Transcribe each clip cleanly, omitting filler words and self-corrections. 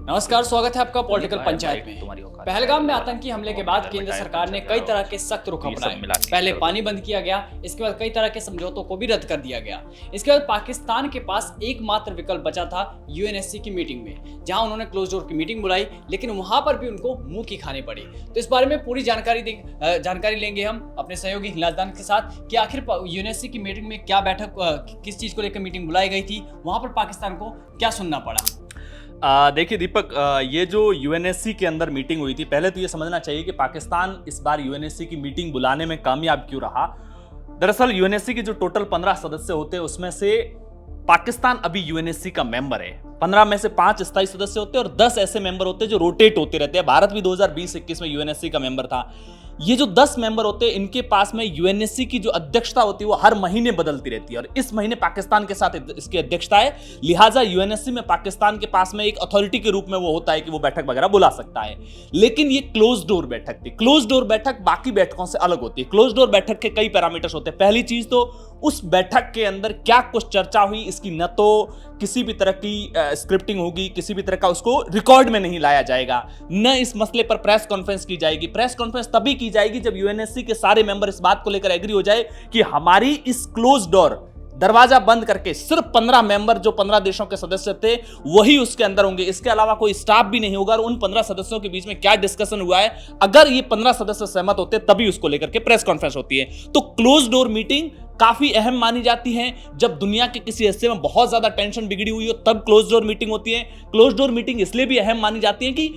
नमस्कार, स्वागत है आपका पॉलिटिकल पंचायत में। तुम्हारी औकात पहलगाम में आतंकी हमले के बाद केंद्र सरकार ने कई तरह के सख्त रुख अपनाए। पहले पानी बंद किया गया, इसके बाद कई तरह के समझौतों को भी रद्द कर दिया गया। इसके बाद पाकिस्तान के पास एकमात्र विकल्प बचा था यूएनएससी की मीटिंग में, जहां उन्होंने क्लोज डोर की मीटिंग बुलाई, लेकिन वहां पर भी उनको मुंह की खानी पड़ी। तो इस बारे में पूरी जानकारी लेंगे हम अपने सहयोगी हिलालदान के साथ कि आखिर यूएनएससी की मीटिंग में क्या बैठक, किस चीज को लेकर मीटिंग बुलाई गई थी, वहां पर पाकिस्तान को क्या सुनना पड़ा। देखिए दीपक, ये जो यूएनएससी के अंदर मीटिंग हुई थी, पहले तो ये समझना चाहिए कि पाकिस्तान इस बार यूएनएससी की मीटिंग बुलाने में कामयाब क्यों रहा। दरअसल यूएनएससी के जो टोटल 15 सदस्य होते हैं उसमें से पाकिस्तान अभी यूएनएससी का मेंबर है। 15 में से 5 स्थायी सदस्य होते हैं और 10 ऐसे मेंबर होते हैं जो रोटेट होते रहते हैं। भारत भी 2020-21 में यूएनएससी का मेंबर था। ये जो 10 मेंबर होते हैं, इनके पास में यूएनएससी की जो अध्यक्षता होती है वो हर महीने बदलती रहती है और इस महीने पाकिस्तान के साथ इसकी अध्यक्षता है। लिहाजा यूएनएससी में पाकिस्तान के पास में एक अथॉरिटी के रूप में वो होता है कि वो बैठक वगैरह बुला सकता है। लेकिन ये क्लोज डोर बैठक थी। क्लोज डोर बैठक बाकी बैठकों से अलग होती है। क्लोज डोर बैठक के कई पैरामीटर्स होते हैं। पहली चीज तो उस बैठक के अंदर क्या कुछ चर्चा हुई, इसकी न तो किसी भी तरह की स्क्रिप्टिंग होगी, किसी भी तरह का उसको रिकॉर्ड में नहीं लाया जाएगा, न इस मसले पर प्रेस कॉन्फ्रेंस की जाएगी। प्रेस कॉन्फ्रेंस तभी की जाएगी जब यूएनएससी के सारे मेंबर इस बात को लेकर एग्री हो जाए कि हमारी इस क्लोज डोर, दरवाजा बंद करके सिर्फ 15 मेंबर, जो 15 देशों के सदस्य थे, वही उसके अंदर होंगे। इसके अलावा कोई स्टाफ भी नहीं होगा और उन 15 सदस्यों के बीच में क्या डिस्कशन हुआ है, अगर ये 15 सदस्य सहमत होते तभी उसको लेकर के प्रेस कॉन्फ्रेंस होती है। तो क्लोज डोर मीटिंग काफी अहम मानी जाती है। जब दुनिया के किसी हिस्से में बहुत ज्यादा टेंशन बिगड़ी हुई हो तब क्लोज डोर मीटिंग होती है। क्लोज डोर मीटिंग इसलिए भी अहम मानी जाती है कि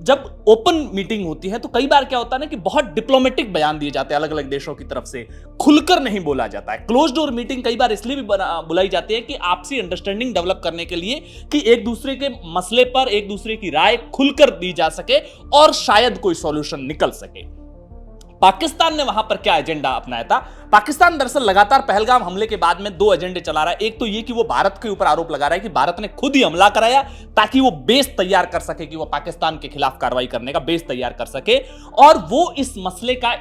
जब ओपन मीटिंग होती है तो कई बार क्या होता है ना कि बहुत डिप्लोमेटिक बयान दिए जाते हैं अलग अलग देशों की तरफ से, खुलकर नहीं बोला जाता है। क्लोज डोर मीटिंग कई बार इसलिए भी बुलाई जाती है कि आपसी अंडरस्टैंडिंग डेवलप करने के लिए, कि एक दूसरे के मसले पर एक दूसरे की राय खुलकर दी जा सके और शायद कोई सॉल्यूशन निकल सके। पाकिस्तान ने वहां पर क्या एजेंडा अपनाया था? पाकिस्तान दरअसल लगातार पहलगाम हमले के बाद में 2 एजेंडे चला रहा है। एक तो ये कि वो भारत के ऊपर आरोप लगा रहा है कि भारत ने खुद ही हमला कराया ताकि वो बेस तैयार कर सके, कि वो पाकिस्तान के खिलाफ कार्रवाई करने का बेस तैयार कर सके। और वो इस मसले का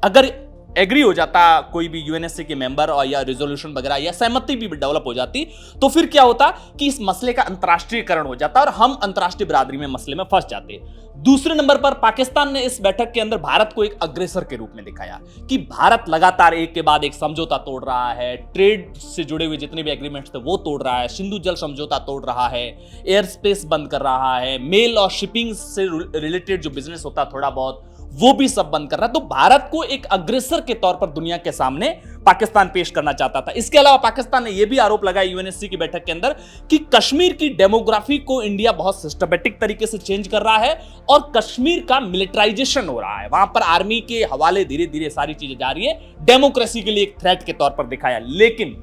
अगर एग्री हो जाता कोई भी यूएनएससी के मेंबर और या रिजोल्यूशन वगैरह या सहमति भी डेवलप हो जाती, तो फिर क्या होता कि इस मसले का अंतरराष्ट्रीयकरण हो जाता और हम अंतरराष्ट्रीय बिरादरी में मसले में फंस जाते। दूसरे नंबर पर पाकिस्तान ने इस बैठक के अंदर भारत को एक अग्रेसर के रूप में दिखाया कि भारत लगातार एक के बाद एक समझौता तोड़ रहा है, ट्रेड से जुड़े हुए जितने भी एग्रीमेंट्स थे वो तोड़ रहा है, सिंधु जल समझौता तोड़ रहा है, एयर स्पेस बंद कर रहा है, मेल और शिपिंग से रिलेटेड जो बिजनेस होता थोड़ा बहुत वो भी सब बंद कर रहा है। तो भारत को एक अग्रेसर के तौर पर दुनिया के सामने पाकिस्तान पेश करना चाहता था। इसके अलावा पाकिस्तान ने यह भी आरोप लगाया यूएनएससी की बैठक के अंदर कि कश्मीर की डेमोग्राफी को इंडिया बहुत सिस्टमैटिक तरीके से चेंज कर रहा है और कश्मीर का मिलिटराइजेशन हो रहा है। वहां पर आर्मी के हवाले धीरे धीरे सारी चीजें जा रही है, डेमोक्रेसी के लिए एक थ्रेट के तौर पर दिखाया। लेकिन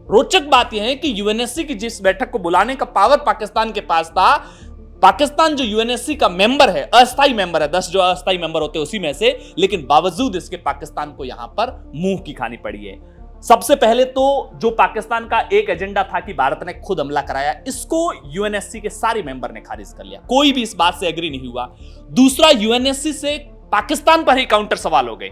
रोचक बात यह है कि यूएनएससी की जिस बैठक को बुलाने का पावर पाकिस्तान के पास था, पाकिस्तान जो यूएनएससी का मेंबर है, अस्थायी मेंबर है, 10 जो अस्थायी मेंबर होते हैं उसी में से, लेकिन बावजूद इसके पाकिस्तान को यहां पर मुंह की खानी पड़ी है। सबसे पहले तो जो पाकिस्तान का एक एजेंडा था कि भारत ने खुद हमला कराया, इसको यूएनएससी के सारे मेंबर ने खारिज कर लिया। कोई भी इस बात से एग्री नहीं हुआ। दूसरा, यूएनएससी से पाकिस्तान पर ही काउंटर सवाल हो गए।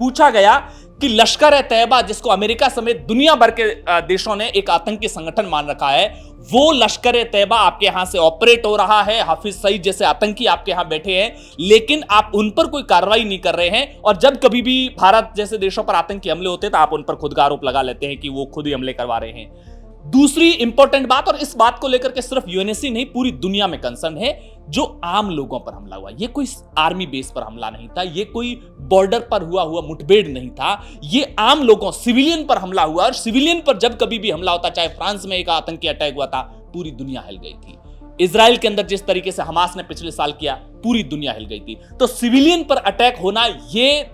पूछा गया कि लश्कर-ए-तैयबा, जिसको अमेरिका समेत दुनिया भर के देशों ने एक आतंकी संगठन मान रखा है, वो लश्कर-ए-तैयबा आपके यहां से ऑपरेट हो रहा है, हाफिज सईद जैसे आतंकी आपके यहां बैठे हैं, लेकिन आप उन पर कोई कार्रवाई नहीं कर रहे हैं। और जब कभी भी भारत जैसे देशों पर आतंकी हमले होते हैं तो आप उन पर खुद का आरोप लगा लेते हैं कि वो खुद ही हमले करवा रहे हैं। दूसरी इंपॉर्टेंट बात, और इस बात को लेकर के सिर्फ यूएनएससी नहीं पूरी दुनिया में कंसर्न है, जो आम लोगों पर हमला हुआ, ये कोई आर्मी बेस पर हमला नहीं था, ये कोई बॉर्डर पर हुआ मुठभेड़ नहीं था, ये आम लोगों, सिविलियन पर हमला हुआ। और सिविलियन पर जब कभी भी हमला होता, चाहे फ्रांस में एक आतंकी अटैक हुआ था, पूरी दुनिया हिल गई थी। इजराइल के अंदर जिस तरीके से हमास ने पिछले साल किया, पूरी दुनिया हिल गई थी। तो सिविलियन पर अटैक होना ये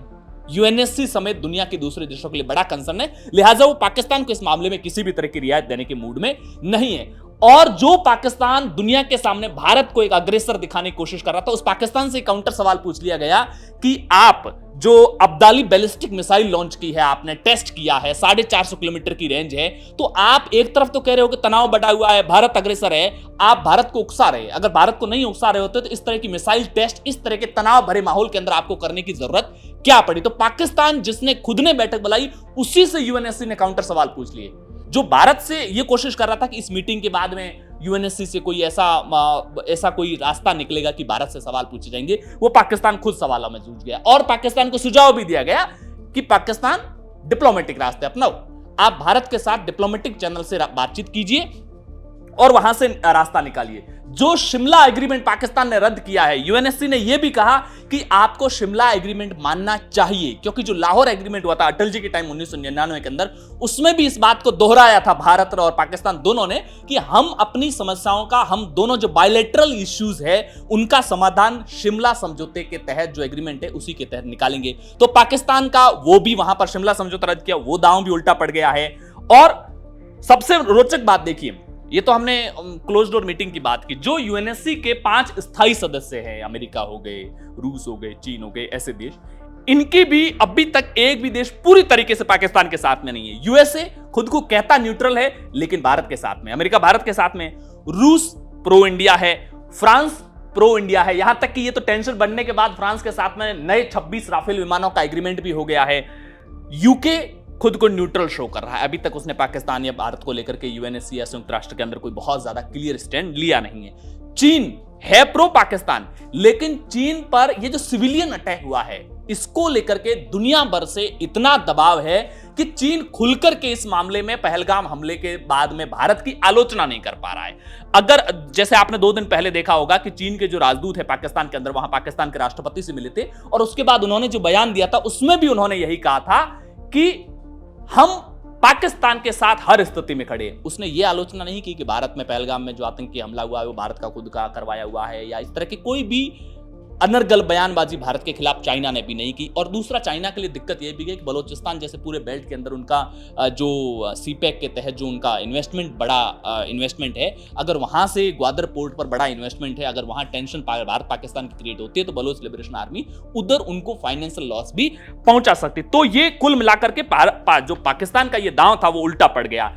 यूएनएससी समेत दुनिया के दूसरे देशों के लिए बड़ा कंसर्न है। लिहाजा वो पाकिस्तान को इस मामले में किसी भी तरह की रियायत देने के मूड में नहीं है। और जो पाकिस्तान दुनिया के सामने भारत को एक अग्रेसर दिखाने की कोशिश कर रहा था, उस पाकिस्तान से काउंटर सवाल पूछ लिया गया कि आप जो अब्दाली बैलिस्टिक मिसाइल लॉन्च की है, आपने टेस्ट किया है, 450 किलोमीटर की रेंज है, तो आप एक तरफ तो कह रहे हो कि तनाव बढ़ा हुआ है, भारत अग्रेसर है, आप भारत को उकसा रहे हैं। अगर भारत को नहीं उकसा रहे होते तो इस तरह की मिसाइल टेस्ट, इस तरह के तनाव भरे माहौल के अंदर आपको करने की जरूरत क्या पड़ी? तो पाकिस्तान जिसने खुद ने बैठक बुलाई, उसी से यूएनएससी ने काउंटर सवाल पूछ लिए। जो भारत से यह कोशिश कर रहा था कि इस मीटिंग के बाद में यूएनएससी से कोई ऐसा कोई रास्ता निकलेगा कि भारत से सवाल पूछे जाएंगे। वो पाकिस्तान खुद सवालों में जूझ गया और पाकिस्तान को सुझाव भी दिया गया कि पाकिस्तान डिप्लोमेटिक रास्ते अपनाओ, आप भारत के साथ डिप्लोमेटिक चैनल से बातचीत कीजिए और वहां से रास्ता निकालिए। जो शिमला एग्रीमेंट पाकिस्तान ने रद्द किया है, यूएनएससी ने यह भी कहा कि आपको शिमला एग्रीमेंट मानना चाहिए, क्योंकि जो लाहौर एग्रीमेंट हुआ था अटल जी के टाइम 1999 के अंदर, उसमें भी इस बात को दोहराया था भारत और पाकिस्तान दोनों ने कि हम अपनी समस्याओं का, हम दोनों जो बायलैटरल इश्यूज है उनका समाधान शिमला समझौते के तहत जो एग्रीमेंट है उसी के तहत निकालेंगे। तो पाकिस्तान का वो भी वहां पर शिमला समझौता रद्द किया, वो दांव भी उल्टा पड़ गया है। और सबसे रोचक बात देखिए, ये तो हमने क्लोज डोर मीटिंग की बात की, जो यूएनएससी के 5 स्थायी सदस्य हैं, अमेरिका हो गए, रूस हो गए, चीन हो गए, ऐसे देश, इनकी भी अभी तक एक भी देश पूरी तरीके से पाकिस्तान के साथ में नहीं है। यूएसए खुद को कहता न्यूट्रल है लेकिन भारत के साथ में, अमेरिका भारत के साथ में, रूस प्रो इंडिया है, फ्रांस प्रो इंडिया है, यहां तक कि ये तो टेंशन बढ़ने के बाद फ्रांस के साथ में नए 26 राफेल विमानों का एग्रीमेंट भी हो गया है। यूके खुद को न्यूट्रल शो कर रहा है, अभी तक उसने पाकिस्तान या भारत को लेकर के यूएनएससी या संयुक्त राष्ट्र के अंदर कोई बहुत ज्यादा क्लियर स्टैंड लिया नहीं है। चीन है प्रो पाकिस्तान, लेकिन चीन पर ये जो सिविलियन अटैक हुआ है इसको लेकर के दुनिया भर से इतना दबाव है कि चीन खुलकर के इस मामले में पहलगाम हमले के बाद में भारत की आलोचना नहीं कर पा रहा है। अगर जैसे आपने 2 दिन पहले देखा होगा कि चीन के जो राजदूत है पाकिस्तान के अंदर, वहां पाकिस्तान के राष्ट्रपति से मिले थे और उसके बाद उन्होंने जो बयान दिया था उसमें भी उन्होंने यही कहा था कि हम पाकिस्तान के साथ हर स्थिति में खड़े। उसने ये आलोचना नहीं की कि भारत में पहलगाम में जो आतंकी हमला हुआ है वो भारत का खुद का करवाया हुआ है, या इस तरह की कोई भी अनर्गल बयानबाजी भारत के खिलाफ चाइना ने भी नहीं की। और दूसरा, चाइना के लिए दिक्कत यह भी है कि बलोचिस्तान जैसे पूरे बेल्ट के अंदर उनका जो सीपैक के तहत जो उनका इन्वेस्टमेंट, बड़ा इन्वेस्टमेंट है, अगर वहां से ग्वादर पोर्ट पर बड़ा इन्वेस्टमेंट है, अगर वहां टेंशन भारत पाकिस्तान की क्रिएट होती है तो बलोच लिबरेशन आर्मी उधर उनको फाइनेंशियल लॉस भी पहुंचा सकती। तो ये कुल मिलाकर के जो पाकिस्तान का ये दांव था वो उल्टा पड़ गया।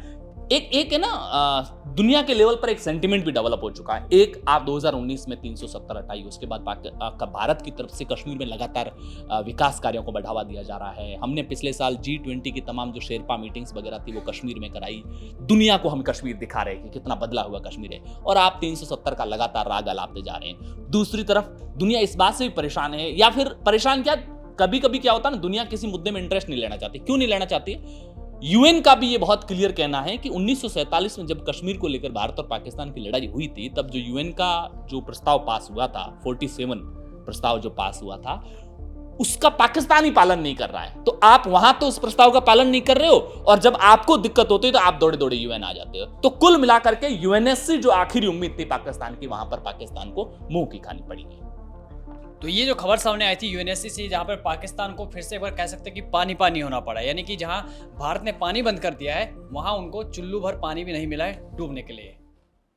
एक है ना, दुनिया के लेवल पर एक सेंटिमेंट भी डेवलप हो चुका है। एक, आप 2019 में 370 हटाई, उसके बाद भारत की तरफ से कश्मीर में लगातार विकास कार्यों को बढ़ावा दिया जा रहा है। हमने पिछले साल G20 की तमाम जो शेरपा मीटिंग्स वगैरह थी वो कश्मीर में कराई, दुनिया को हम कश्मीर दिखा रहे हैं कि कितना बदला हुआ कश्मीर है, और आप 370 का लगातार राग अलापते जा रहे हैं। दूसरी तरफ दुनिया इस बात से भी परेशान है, या फिर परेशान क्या, कभी कभी क्या होता है ना, दुनिया किसी मुद्दे में इंटरेस्ट नहीं लेना चाहती। क्यों नहीं लेना चाहती? यूएन का भी ये बहुत क्लियर कहना है कि 1947 में जब कश्मीर को लेकर भारत और पाकिस्तान की लड़ाई हुई थी, तब जो यूएन का जो प्रस्ताव पास हुआ था, 47 प्रस्ताव जो पास हुआ था, उसका पाकिस्तान ही पालन नहीं कर रहा है। तो आप वहां तो उस प्रस्ताव का पालन नहीं कर रहे हो, और जब आपको दिक्कत होती है तो आप दौड़े दौड़े यूएन आ जाते हो। तो कुल मिलाकर के यूएनएससी जो आखिरी उम्मीद थी पाकिस्तान की, वहां पर पाकिस्तान को मुंह की खानी पड़ी। तो ये जो खबर सामने आई थी यूएनएससी से, जहां पर पाकिस्तान को फिर से एक बार कह सकते हैं कि पानी पानी होना पड़ा, यानी कि जहां भारत ने पानी बंद कर दिया है वहां उनको चुल्लू भर पानी भी नहीं मिला है डूबने के लिए।